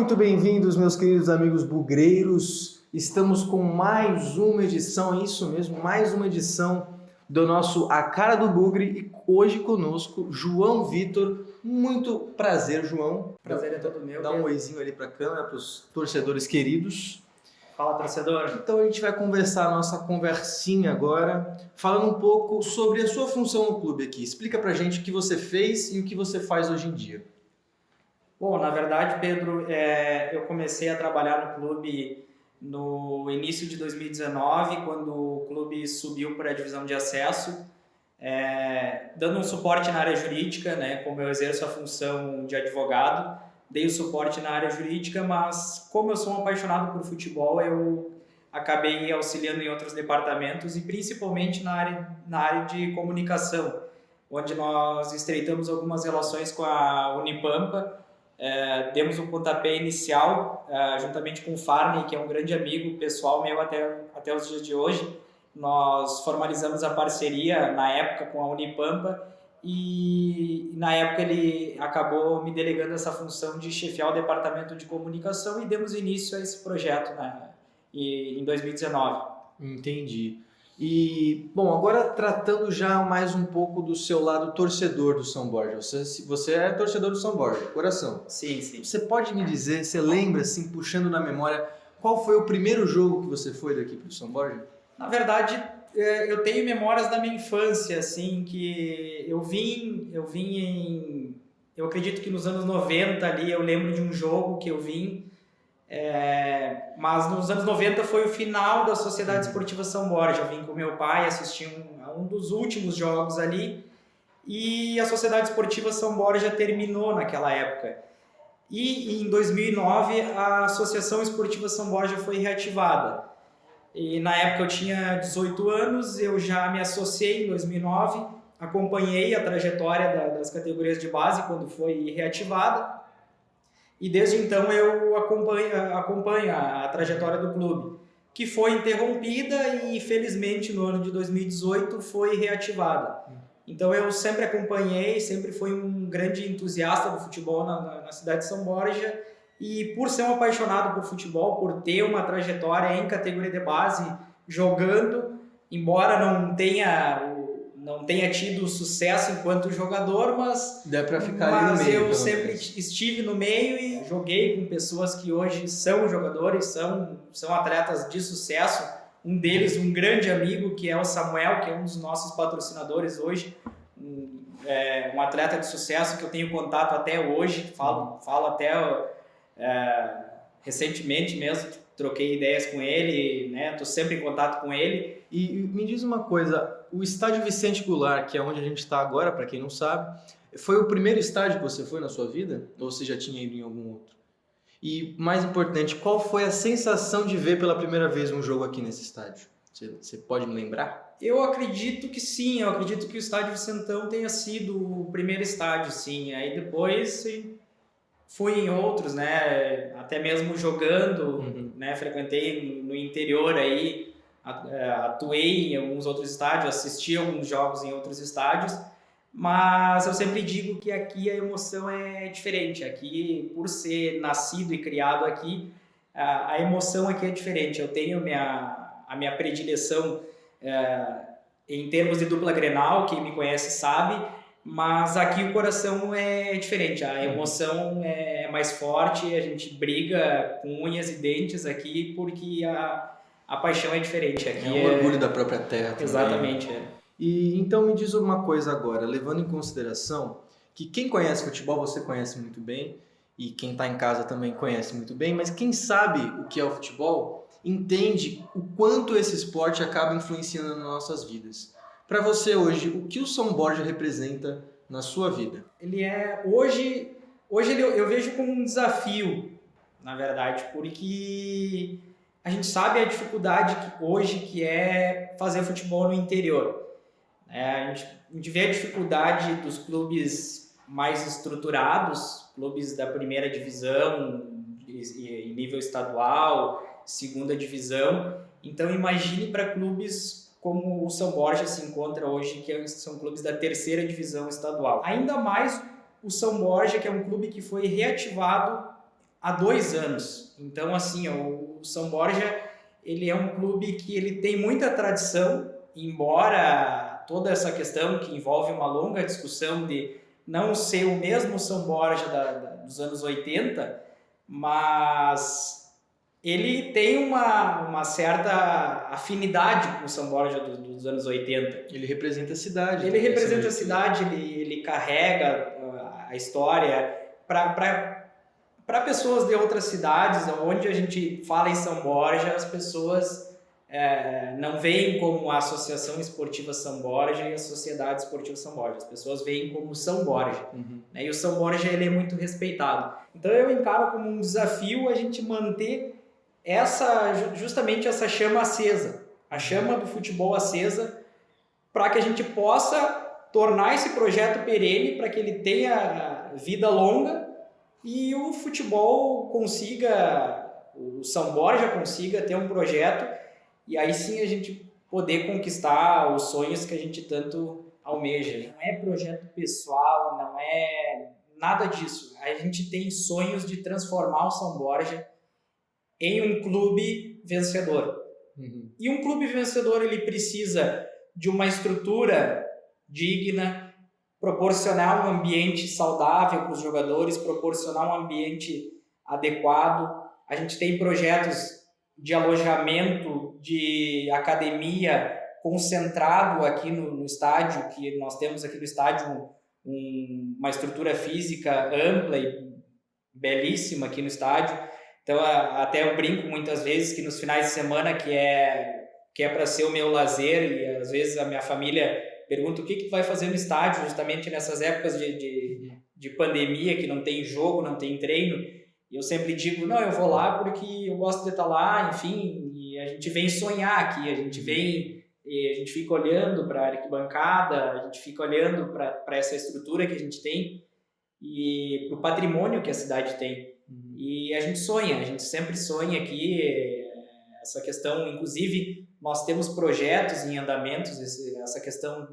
muito bem-vindos, meus queridos amigos bugreiros. Estamos com mais uma edição, isso mesmo, mais uma edição do nosso A Cara do Bugre e hoje conosco João Vitor. Muito prazer, João. Prazer é todo meu. Dá um oizinho ali para a câmera, para os torcedores queridos. Fala, torcedor. Então a gente vai conversar a nossa conversinha agora, falando um pouco sobre a sua função no clube aqui. Explica pra gente o que você fez e o que você faz hoje em dia. Bom, na verdade, Pedro, eu comecei a trabalhar no clube no início de 2019, quando o clube subiu para a divisão de acesso, dando um suporte na área jurídica, né, como eu exerço a função de advogado. Dei o suporte na área jurídica, mas como eu sou um apaixonado por futebol, eu acabei auxiliando em outros departamentos e principalmente na área de comunicação, onde nós estreitamos algumas relações com a Unipampa. Demos um pontapé inicial, juntamente com o Farney, que é um grande amigo pessoal meu até os dias de hoje. Nós formalizamos a parceria na época com a Unipampa e na época ele acabou me delegando essa função de chefiar o departamento de comunicação e demos início a esse projeto em 2019. Entendi. E, bom, agora tratando já mais um pouco do seu lado torcedor do São Borja. Você é torcedor do São Borja, coração. Sim, sim. Você pode me dizer, você lembra, assim, puxando na memória, qual foi o primeiro jogo que você foi daqui para o São Borja? Na verdade, eu tenho memórias da minha infância, assim, que eu acredito que nos anos 90 ali, eu lembro de um jogo que eu vim, mas nos anos 90 foi o final da Sociedade Esportiva São Borja. Eu vim com meu pai assistir um dos últimos jogos ali e a Sociedade Esportiva São Borja terminou naquela época. E em 2009 a Associação Esportiva São Borja foi reativada. E na época eu tinha 18 anos, eu já me associei em 2009, acompanhei a trajetória das categorias de base quando foi reativada e desde então eu acompanho a trajetória do clube, que foi interrompida e felizmente no ano de 2018 foi reativada. Então eu sempre acompanhei, sempre fui um grande entusiasta do futebol na cidade de São Borja. E por ser um apaixonado por futebol, por ter uma trajetória em categoria de base, jogando, embora não tenha tido sucesso enquanto jogador, mas dá pra ficar ali no meio, eu sempre estive no meio e joguei com pessoas que hoje são jogadores, são atletas de sucesso. Um deles, um grande amigo, que é o Samuel, que é um dos nossos patrocinadores hoje, um atleta de sucesso que eu tenho contato até hoje, falo até... recentemente mesmo troquei ideias com ele, né? Tô sempre em contato com ele. E me diz uma coisa, o estádio Vicente Goulart, que é onde a gente está agora, para quem não sabe, foi o primeiro estádio que você foi na sua vida? Ou você já tinha ido em algum outro? E mais importante, qual foi a sensação de ver pela primeira vez um jogo aqui nesse estádio? Você pode me lembrar? Eu acredito que sim, eu acredito que o estádio Vicentão tenha sido o primeiro estádio, sim. Aí depois fui em outros, né? Até mesmo jogando, né? Frequentei no interior aí, atuei em alguns outros estádios, assisti alguns jogos em outros estádios, mas eu sempre digo que aqui a emoção é diferente. Aqui, por ser nascido e criado aqui, a emoção aqui é diferente. Eu tenho a minha predileção em termos de dupla Grenal, quem me conhece sabe, mas aqui o coração é diferente, a emoção é mais forte, a gente briga com unhas e dentes aqui porque a paixão é diferente. Aqui é um orgulho da própria terra também. Exatamente. E então me diz uma coisa agora, levando em consideração que quem conhece futebol você conhece muito bem e quem está em casa também conhece muito bem, mas quem sabe o que é o futebol entende o quanto esse esporte acaba influenciando nas nossas vidas. Para você hoje, o que o São Borja representa na sua vida? Ele hoje eu vejo como um desafio, na verdade, porque a gente sabe a dificuldade que é fazer futebol no interior. A gente vê a dificuldade dos clubes mais estruturados, clubes da primeira divisão, em nível estadual, segunda divisão. Então imagine para clubes como o São Borja se encontra hoje, que são clubes da terceira divisão estadual. Ainda mais o São Borja, que é um clube que foi reativado há 2 anos. Então, assim, o São Borja, ele é um clube que ele tem muita tradição, embora toda essa questão que envolve uma longa discussão de não ser o mesmo São Borja dos anos 80, mas ele tem uma certa afinidade com o São Borja dos anos 80. Ele representa a cidade. Ele representa a cidade, ele carrega a história para pessoas de outras cidades, onde a gente fala em São Borja, as pessoas não veem como a Associação Esportiva São Borja e a Sociedade Esportiva São Borja. As pessoas veem como São Borja. Né? E o São Borja ele é muito respeitado. Então eu encaro como um desafio a gente manter justamente essa chama acesa, a chama do futebol acesa, para que a gente possa tornar esse projeto perene, para que ele tenha vida longa e o futebol consiga, o São Borja consiga ter um projeto e aí sim a gente poder conquistar os sonhos que a gente tanto almeja. Não é projeto pessoal, não é nada disso. A gente tem sonhos de transformar o São Borja em um clube vencedor. E um clube vencedor ele precisa de uma estrutura digna, proporcionar um ambiente saudável para os jogadores, proporcionar um ambiente adequado. A gente tem projetos de alojamento, de academia concentrado aqui no estádio, que nós temos aqui no estádio uma estrutura física ampla e belíssima aqui no estádio. Então, até eu brinco muitas vezes que nos finais de semana, que é para ser o meu lazer, e às vezes a minha família pergunta o que tu vai fazer no estádio, justamente nessas épocas de pandemia, que não tem jogo, não tem treino. E eu sempre digo, não, eu vou lá porque eu gosto de estar lá, enfim, e a gente vem sonhar aqui, a gente fica olhando para a arquibancada, a gente fica olhando para essa estrutura que a gente tem e para o patrimônio que a cidade tem. E a gente sempre sonha aqui, essa questão, inclusive, nós temos projetos em andamentos, essa questão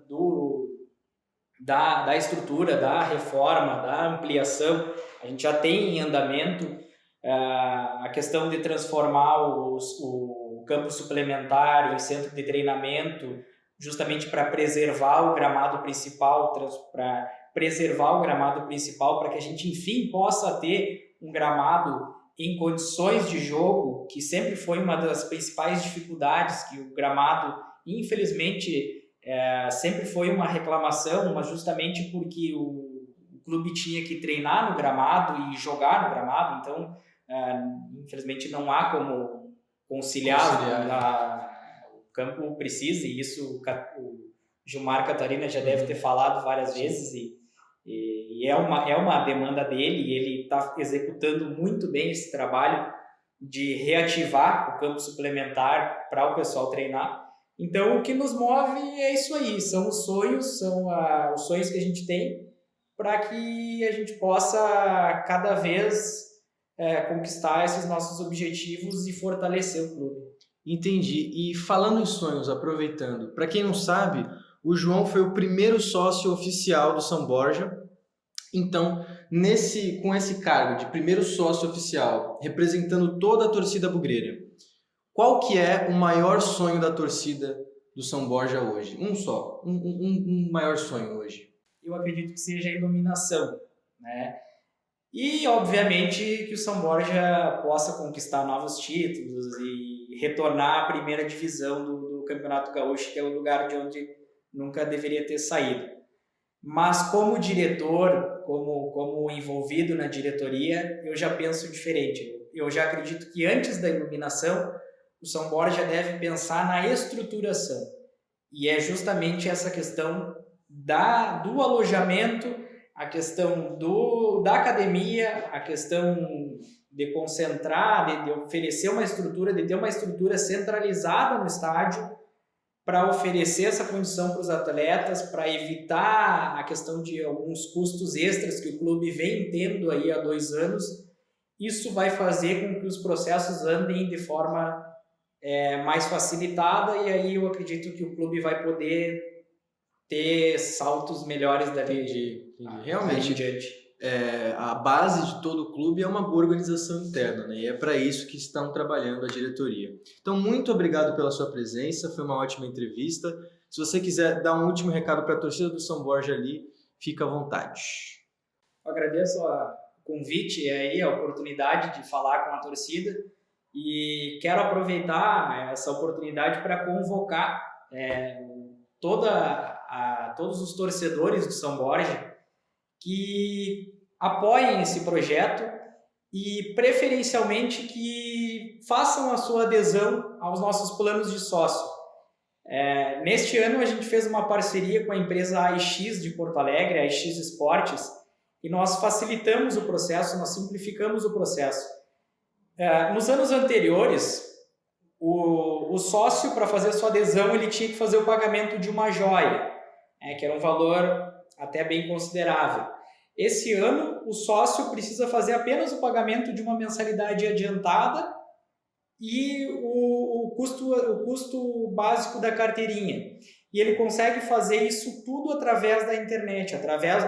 da estrutura, da reforma, da ampliação, a gente já tem em andamento a questão de transformar o campo suplementar em centro de treinamento, justamente para preservar o gramado principal, para que a gente, enfim, possa ter um gramado em condições de jogo, que sempre foi uma das principais dificuldades, que o gramado, infelizmente, sempre foi uma reclamação, mas justamente porque o clube tinha que treinar no gramado e jogar no gramado, então, infelizmente, não há como conciliar. O campo precisa, e isso o Gilmar Catarina já deve ter falado várias vezes, e é uma demanda dele, e ele está executando muito bem esse trabalho de reativar o campo suplementar para o pessoal treinar. Então, o que nos move é isso aí, são os sonhos que a gente tem para que a gente possa cada vez conquistar esses nossos objetivos e fortalecer o clube. Entendi. E falando em sonhos, aproveitando, para quem não sabe, o João foi o primeiro sócio oficial do São Borja. Então, com esse cargo de primeiro sócio oficial, representando toda a torcida bugreira, qual que é o maior sonho da torcida do São Borja hoje? Um só, um maior sonho hoje. Eu acredito que seja a iluminação, né? E, obviamente, que o São Borja possa conquistar novos títulos e retornar à primeira divisão do Campeonato Gaúcho, que é o lugar de onde nunca deveria ter saído. Mas como diretor, como envolvido na diretoria, eu já penso diferente. Eu já acredito que antes da iluminação, o São Borja deve pensar na estruturação. E é justamente essa questão do alojamento, a questão da academia, a questão de concentrar, de oferecer uma estrutura, de ter uma estrutura centralizada no estádio, para oferecer essa condição para os atletas, para evitar a questão de alguns custos extras que o clube vem tendo aí há 2 anos. Isso vai fazer com que os processos andem de forma mais facilitada, e aí eu acredito que o clube vai poder ter saltos melhores dali Realmente, em diante. a base de todo o clube é uma boa organização interna, né? E é para isso que estão trabalhando a diretoria. Então, muito obrigado pela sua presença, foi uma ótima entrevista. Se você quiser dar um último recado para a torcida do São Borja ali, fica à vontade. Eu agradeço o convite e aí a oportunidade de falar com a torcida e quero aproveitar essa oportunidade para convocar todos os torcedores do São Borja que apoiem esse projeto e preferencialmente que façam a sua adesão aos nossos planos de sócio. Neste ano a gente fez uma parceria com a empresa AIX de Porto Alegre, a AIX Esportes, e nós facilitamos o processo, nós simplificamos o processo. Nos anos anteriores, o sócio, para fazer a sua adesão, ele tinha que fazer o pagamento de uma joia, que era um valor até bem considerável. Esse ano, o sócio precisa fazer apenas o pagamento de uma mensalidade adiantada e o custo básico da carteirinha. E ele consegue fazer isso tudo através da internet, através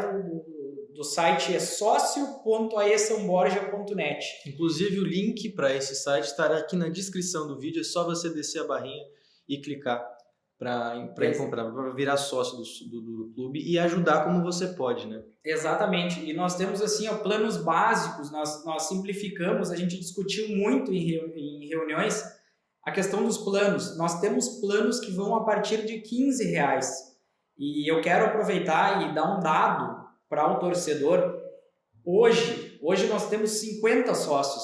do site socio.aesamborja.net. Inclusive, o link para esse site estará aqui na descrição do vídeo, é só você descer a barrinha e clicar para comprar, para virar sócio do clube e ajudar como você pode, né? Exatamente. E nós temos assim planos básicos, nós simplificamos, a gente discutiu muito em reuniões a questão dos planos. Nós temos planos que vão a partir de R$15. E eu quero aproveitar e dar um dado para o torcedor. Hoje nós temos 50 sócios.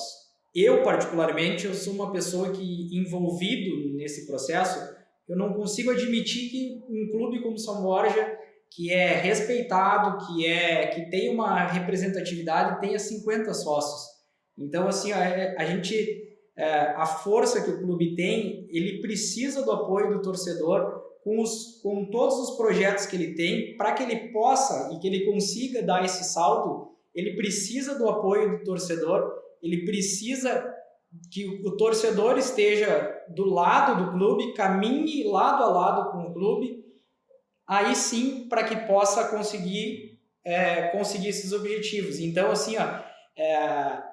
Eu, particularmente, eu sou uma pessoa que, envolvido nesse processo, eu não consigo admitir que um clube como São Borja, que é respeitado, que tem uma representatividade, tenha 50 sócios. Então, assim, a força que o clube tem, ele precisa do apoio do torcedor com todos os projetos que ele tem, para que ele possa e que ele consiga dar esse salto. Ele precisa do apoio do torcedor, ele precisa que o torcedor esteja do lado do clube, caminhe lado a lado com o clube, aí sim, para que possa conseguir esses objetivos. Então, assim, a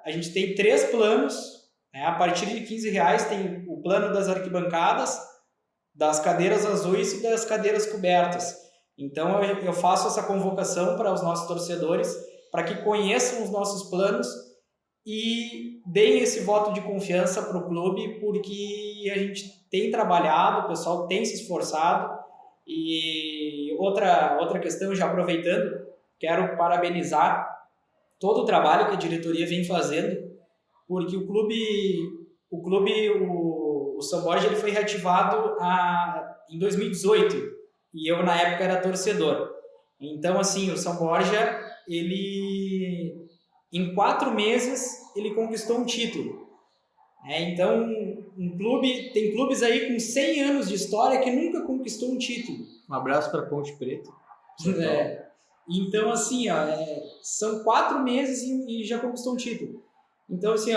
gente tem 3 planos, a partir de R$15 tem o plano das arquibancadas, das cadeiras azuis e das cadeiras cobertas. Então, eu faço essa convocação para os nossos torcedores, para que conheçam os nossos planos e deem esse voto de confiança para o clube, porque a gente tem trabalhado, o pessoal tem se esforçado. E outra questão, já aproveitando, quero parabenizar todo o trabalho que a diretoria vem fazendo, porque o São Borja ele foi reativado em 2018 e eu na época era torcedor. Então, assim, o São Borja, em 4 meses, ele conquistou um título. Então, tem clubes aí com 100 anos de história que nunca conquistou um título. Um abraço para Ponte Preta. Então, assim, são 4 meses e já conquistou um título. Então, assim,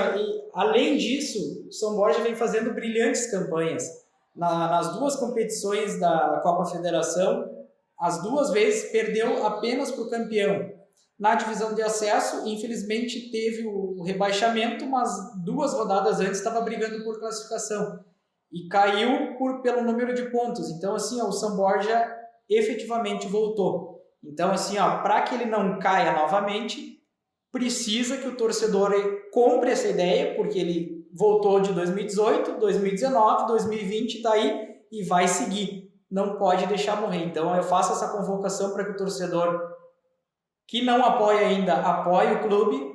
além disso, o São Borja vem fazendo brilhantes campanhas. Nas 2 competições da Copa Federação, as 2 vezes perdeu apenas para o campeão. Na divisão de acesso, infelizmente, teve o rebaixamento, mas 2 rodadas antes estava brigando por classificação. E caiu pelo número de pontos. Então, assim, o São Borja efetivamente voltou. Então, assim, para que ele não caia novamente, precisa que o torcedor compre essa ideia, porque ele voltou de 2018, 2019, 2020, está aí e vai seguir. Não pode deixar morrer. Então, eu faço essa convocação para que o torcedor que não apoia ainda, apoie o clube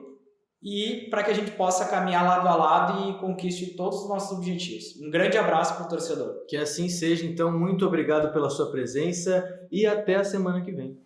e para que a gente possa caminhar lado a lado e conquiste todos os nossos objetivos. Um grande abraço para o torcedor. Que assim seja, então, muito obrigado pela sua presença e até a semana que vem.